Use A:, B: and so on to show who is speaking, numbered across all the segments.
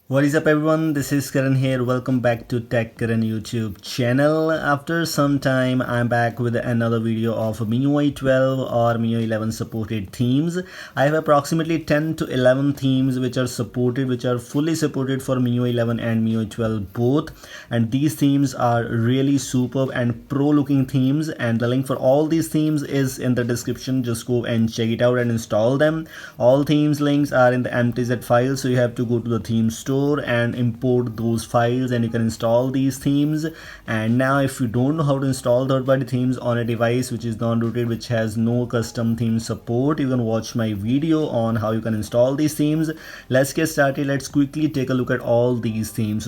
A: What is up everyone, this is Karan here. Welcome back to Tech Karan YouTube channel. After some time I'm back with another video of MIUI 12 or MIUI 11 supported themes. I have approximately 10 to 11 themes which are fully supported for MIUI 11 and MIUI 12 both, and these themes are really superb and pro looking themes, and the link for all these themes is in the description. Just go and check it out and install them. All themes links are in the MTZ file, so you have to go to the theme store and import those files and you can install these themes. And now if you don't know how to install third-party themes on a device which is non-rooted, which has no custom theme support, you can watch my video on how you can install these themes. Let's get started. Let's quickly take a look at all these themes.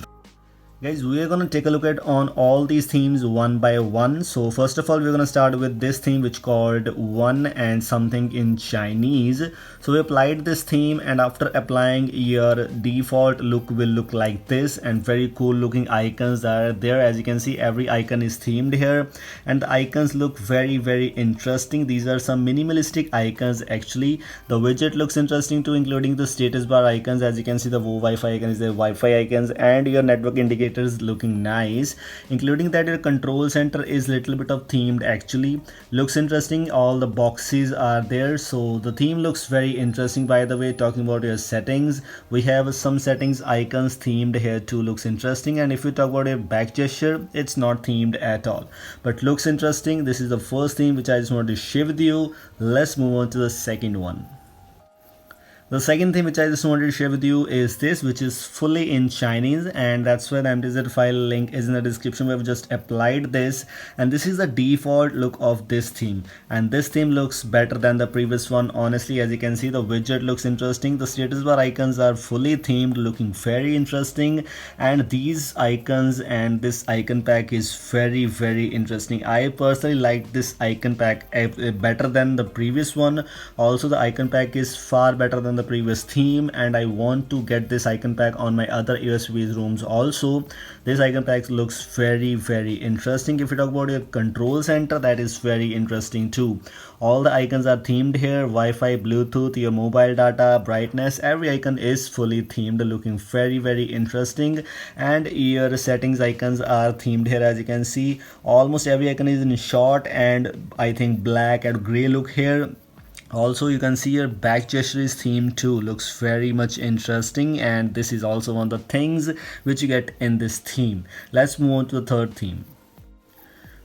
A: Guys, we are going to take a look at on all these themes one by one. So first of all, we're going to start with this theme which called one and something in Chinese. So we applied this theme, and after applying, your default look will look like this, and very cool looking icons are there. As you can see, every icon is themed here and the icons look very interesting. These are some minimalistic icons actually. The widget looks interesting too, including the status bar icons. As you can see, the Wi-Fi icon is the Wi-Fi icons, and your network indicator is looking nice, including that your control center is little bit of themed actually. Looks interesting. All the boxes are there, so the theme looks very interesting. By the way, talking about your settings, we have some settings icons themed here too. Looks interesting. And if you talk about a back gesture, it's not themed at all, but looks interesting. This is the first theme which I just wanted to share with you. Let's move on to the second one. The second thing which I just wanted to share with you is this, which is fully in Chinese, and that's why the MTZ file link is in the description. We've just applied this, and this is the default look of this theme, and this theme looks better than the previous one honestly. As you can see, the widget looks interesting. The status bar icons are fully themed, looking very interesting, and these icons and this icon pack is very interesting. I personally like this icon pack better than the previous one. Also, the icon pack is far better than the previous theme, and I want to get this icon pack on my other USB rooms also. This icon pack looks very interesting. If you talk about your control center, that is very interesting too. All the icons are themed here. Wi-Fi, Bluetooth, your mobile data, brightness, every icon is fully themed, looking very interesting. And your settings icons are themed here. As you can see, almost every icon is in short and I think black and gray look here. Also, you can see your back gesture is themed too. Looks very much interesting, and this is also one of the things which you get in this theme. Let's move on to the third theme.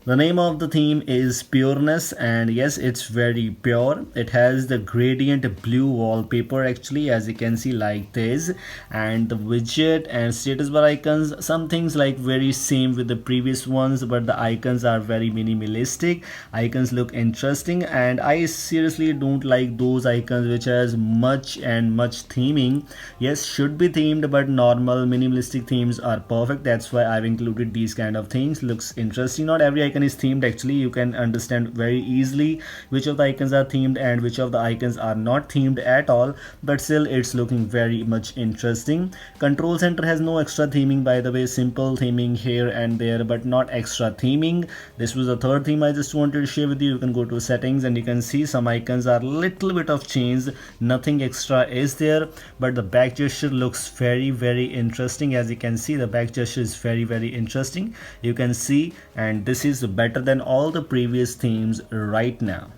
A: The name of the theme is Pureness, and yes, it's very pure. It has the gradient blue wallpaper actually, as you can see, like this, and the widget and status bar icons, some things like very same with the previous ones, but the icons are very minimalistic. Icons look interesting, and I seriously don't like those icons which has much theming. Yes, should be themed, but normal minimalistic themes are perfect. That's why I've included these kind of things. Looks interesting. Not every icon is themed actually. You can understand very easily which of the icons are themed and which of the icons are not themed at all, but still it's looking very much interesting. Control center has no extra theming, by the way. Simple theming here and there, but not extra theming. This was the third theme I just wanted to share with you. You can go to settings and you can see some icons are little bit of change, nothing extra is there, but the back gesture looks very interesting. As you can see, the back gesture is very interesting. You can see, and this is better than all the previous themes right now.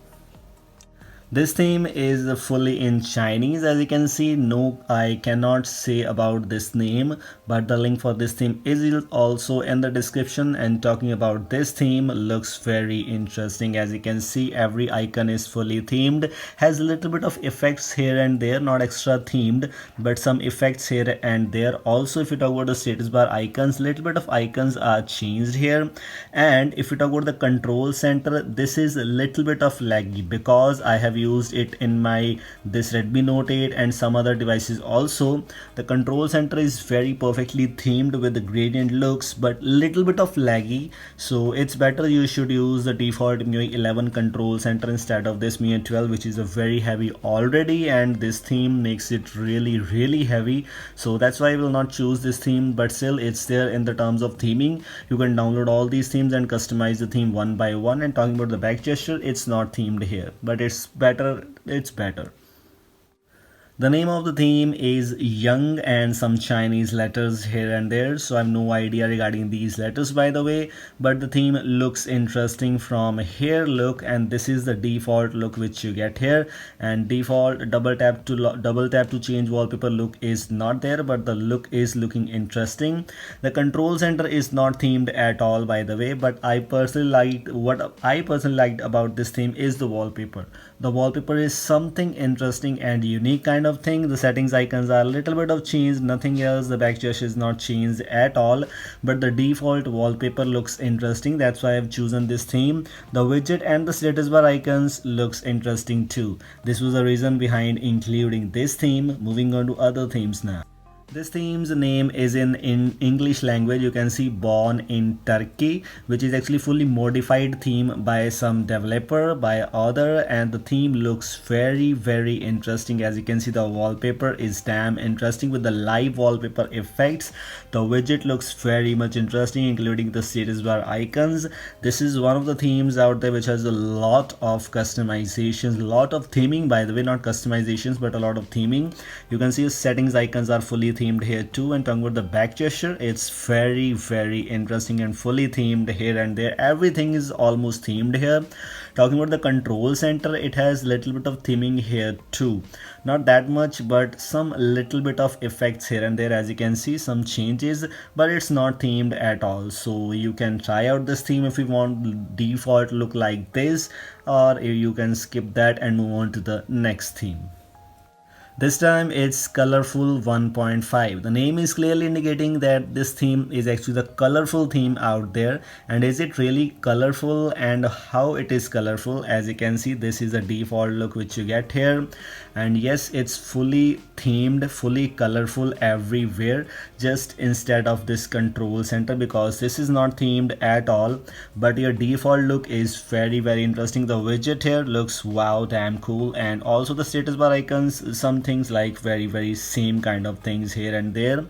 A: This theme is fully in Chinese. As you can see, no, I cannot say about this name, but the link for this theme is also in the description. And talking about this theme, looks very interesting. As you can see, every icon is fully themed, has a little bit of effects here and there, not extra themed, but some effects here and there. Also, if you talk about the status bar icons, little bit of icons are changed here. And if you talk about the control center, this is a little bit of laggy because I have used it in my this Redmi Note 8 and some other devices also. The control center is very perfectly themed with the gradient looks, but little bit of laggy, so it's better you should use the default MIUI 11 control center instead of this MIUI 12, which is a very heavy already, and this theme makes it really heavy. So that's why I will not choose this theme, but still it's there in the terms of theming. You can download all these themes and customize the theme one by one. And talking about the back gesture, it's not themed here, but it's better. The name of the theme is Young and some Chinese letters here and there. So I have no idea regarding these letters by the way, but the theme looks interesting from here look, and this is the default look which you get here. And default double tap to change wallpaper look is not there, but the look is looking interesting. The control center is not themed at all by the way, but what I personally liked about this theme is the wallpaper. The wallpaper is something interesting and unique kind of thing. The settings icons are a little bit of changed, nothing else. The back gesture is not changed at all, but the default wallpaper looks interesting. That's why I've chosen this theme. The widget and the status bar icons looks interesting too. This was the reason behind including this theme. Moving on to other themes now. This theme's name is in English language. You can see Born in Turkey, which is actually fully modified theme by some developer, by author, and the theme looks very interesting. As you can see, the wallpaper is damn interesting with the live wallpaper effects. The widget looks very much interesting, including the status bar icons. This is one of the themes out there which has a lot of customizations, a lot of theming by the way, not customizations but a lot of theming. You can see settings icons are fully themed here too. And talking about the back gesture, it's very interesting and fully themed here and there. Everything is almost themed here. Talking about the control center, it has little bit of theming here too, not that much, but some little bit of effects here and there. As you can see, some changes, but it's not themed at all. So you can try out this theme if you want default look like this, or you can skip that and move on to the next theme. This time it's Colorful 1.5. The name is clearly indicating that this theme is actually the colorful theme out there. And is it really colorful, and how it is colorful? As you can see, this is the default look which you get here. And yes, it's fully themed, fully colorful everywhere, just instead of this control center, because this is not themed at all, but your default look is very interesting. The widget here looks wow, damn cool. And also the status bar icons, some things like very same kind of things here and there.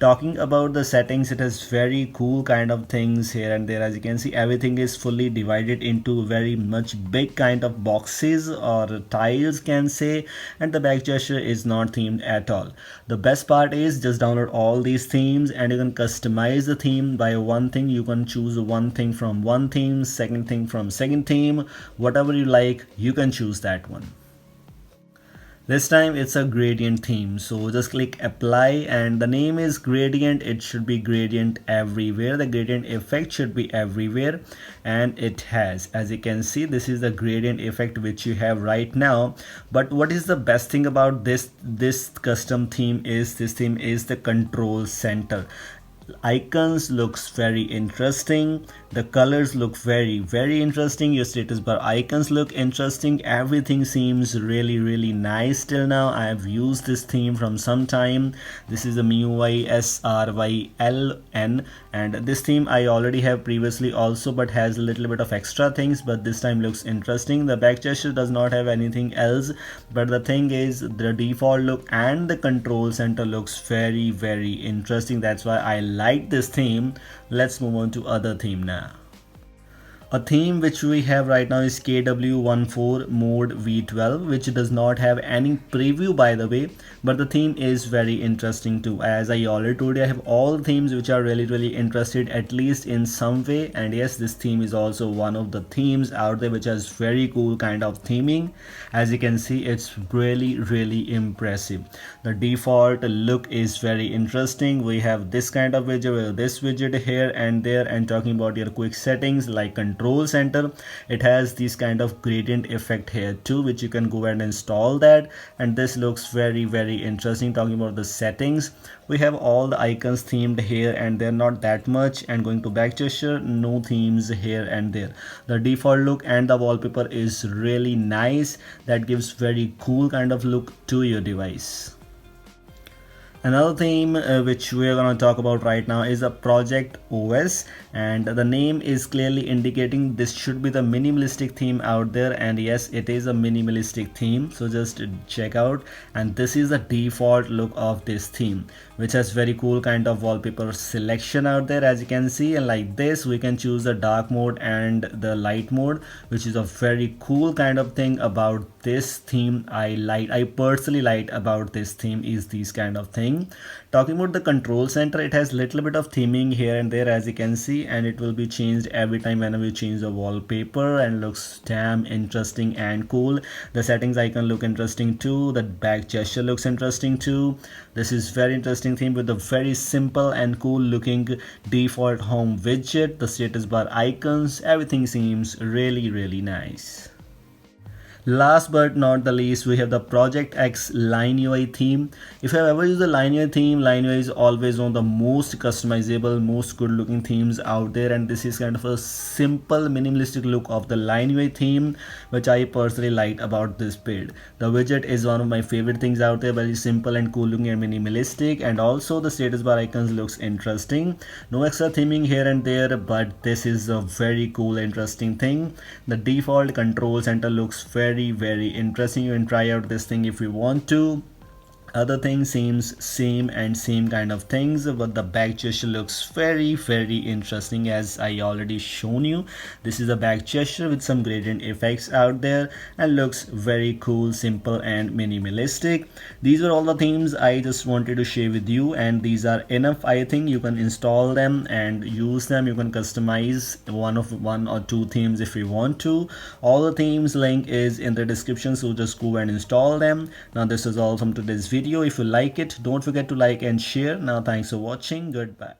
A: Talking about the settings, it has very cool kind of things here and there. As you can see, everything is fully divided into very much big kind of boxes or tiles can say, and the back gesture is not themed at all. The best part is just download all these themes and you can customize the theme by one thing. You can choose one thing from one theme, second thing from second theme, whatever you like, you can choose that one. This time it's a gradient theme, so just click apply, and the name is gradient. It should be gradient everywhere. The gradient effect should be everywhere, and it has. As you can see, this is the gradient effect which you have right now. But what is the best thing about this custom theme is, this theme is the control center. Icons looks very interesting, the colors look very interesting, your status bar icons look interesting. Everything seems really nice till now. I have used this theme from some time. This is the MIUI SRYLN, and this theme I already have previously also, but has a little bit of extra things, but this time looks interesting. The back gesture does not have anything else, but the thing is the default look and the control center looks very interesting. That's why I like this theme. Let's move on to other theme now. A theme which we have right now is KW14 Mode V12, which does not have any preview by the way, but the theme is very interesting too. As I already told you, I have all themes which are really interested at least in some way, and yes, this theme is also one of the themes out there which has very cool kind of theming. As you can see, it's really impressive. The default look is very interesting. We have this kind of widget, this widget here and there, and talking about your quick settings like control center, it has this kind of gradient effect here too, which you can go and install that, and this looks very interesting. Talking about the settings, we have all the icons themed here and they're not that much, and going to back gesture, no themes here and there. The default look and the wallpaper is really nice. That gives very cool kind of look to your device. Another theme which we are going to talk about right now is a Project OS, and the name is clearly indicating this should be the minimalistic theme out there, and yes, it is a minimalistic theme, so just check out. And this is the default look of this theme, which has very cool kind of wallpaper selection out there, as you can see. And like this, we can choose the dark mode and the light mode, which is a very cool kind of thing about this theme. I personally like about this theme is these kind of thing. Talking about the control center, it has little bit of theming here and there, as you can see, and it will be changed every time whenever you change the wallpaper, and looks damn interesting and cool. The settings icon look interesting too. The back gesture looks interesting too. This is very interesting theme with a very simple and cool looking default home widget. The status bar icons, everything seems really nice. Last but not the least, we have the Project X Line UI theme. If you have ever used the Line UI theme, Line UI is always one of the most customizable, most good looking themes out there, and this is kind of a simple minimalistic look of the Line UI theme, which I personally liked about this build. The widget is one of my favorite things out there, very simple and cool looking and minimalistic, and also the status bar icons looks interesting. No extra theming here and there, but this is a very cool interesting thing. The default control center looks very interesting. You can try out this thing if you want to. Other things seems same kind of things, but the back gesture looks very interesting, as I already shown you. This is a back gesture with some gradient effects out there, and looks very cool, simple and minimalistic. These are all the themes I just wanted to share with you, and these are enough. I think you can install them and use them. You can customize one or two themes if you want to. All the themes link is in the description, so just go and install them. Now this is all from today's video. If you like it, don't forget to like and share. Now thanks for watching. Goodbye.